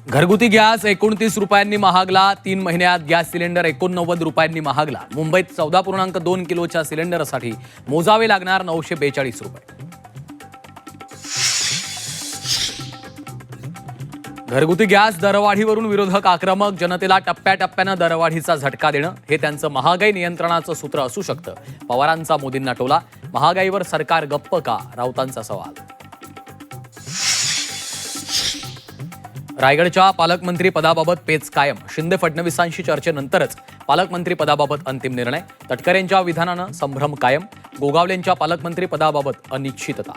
घरगुती गॅस 29 रुपयांनी महागला. 3 महिन्यात गॅस सिलेंडर 89 रुपयांनी महागला. मुंबईत 14.2 किलोच्या सिलेंडरसाठी मोजावे लागणार 942 रुपये. घरगुती गॅस दरवाढीवरून विरोधक आक्रमक. जनतेला टप्प्याटप्प्यानं दरवाढीचा झटका देणं हे त्यांचं महागाई नियंत्रणाचं सूत्र असू शकतं. पवारांचा मोदींना टोला. महागाईवर सरकार गप्प का? राऊतांचा सवाल. रायगडच्या पालकमंत्री पदाबाबत पेच कायम. शिंदे फडणवीसांशी चर्चेनंतरच पालकमंत्री पदाबाबत अंतिम निर्णय. तटकरेंच्या विधानानं संभ्रम कायम. गोगावलेंच्या पालकमंत्री पदाबाबत अनिश्चितता.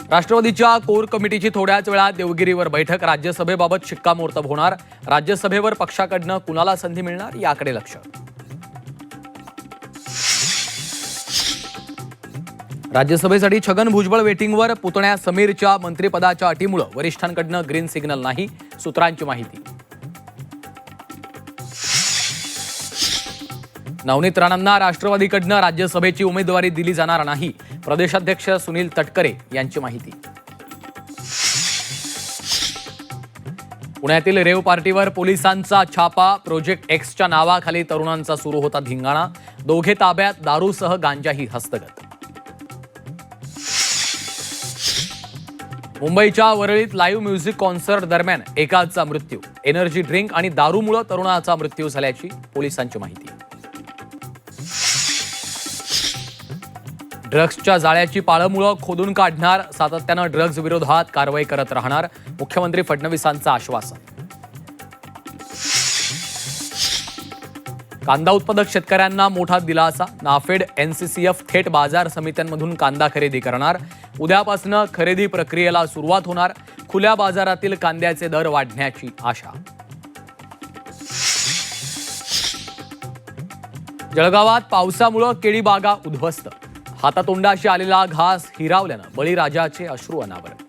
राष्ट्रवादीच्या कोर कमिटीची थोड्याच वेळात देवगिरीवर बैठक. राज्यसभेबाबत शिक्कामोर्तब होणार. राज्यसभेवर पक्षाकडनं कुणाला संधी मिळणार याकडे लक्ष. राज्यसभेसाठी छगन भुजबळ वेटिंगवर. पुतण्या समीरच्या मंत्रिपदाच्या अटीमुळे वरिष्ठांकडनं ग्रीन सिग्नल नाही, सूत्रांची माहिती. नवनीत राणांना राष्ट्रवादीकडनं राज्यसभेची उमेदवारी दिली जाणार नाही, प्रदेशाध्यक्ष सुनील तटकरे यांची माहिती. पुण्यातील रेव पार्टीवर पोलिसांचा छापा. प्रोजेक्ट एक्सच्या नावाखाली तरुणांचा सुरू होता धिंगाणा. दोघे ताब्यात. दारूसह गांजाही हस्तगत. मुंबईच्या वरळीत लाईव्ह म्युझिक कॉन्सर्ट दरम्यान एकाचा मृत्यू. एनर्जी ड्रिंक आणि दारूमुळे तरुणाचा मृत्यू झाल्याची पोलिसांची माहिती. ड्रग्सच्या जाळ्याची पाळमुळं खोदून काढणार. सातत्यानं ड्रग्ज विरोधात कारवाई करत राहणार, मुख्यमंत्री फडणवीसांचं आश्वासन. कांदा उत्पादक शेतकऱ्यांना मोठा दिलासा. नाफेड एनसीसीएफ थेट बाजार समित्यांमधून कांदा खरेदी करणार. उद्यापासून खरेदी प्रक्रियेला सुरुवात होणार. खुल्या बाजारातील कांद्याचे दर वाढण्याची आशा. जळगावात पावसामुळे केळी बागा उद्ध्वस्त. हातातोंडाशी आलेला घास हिरावल्यानं बळीराजाचे अश्रू अनावर.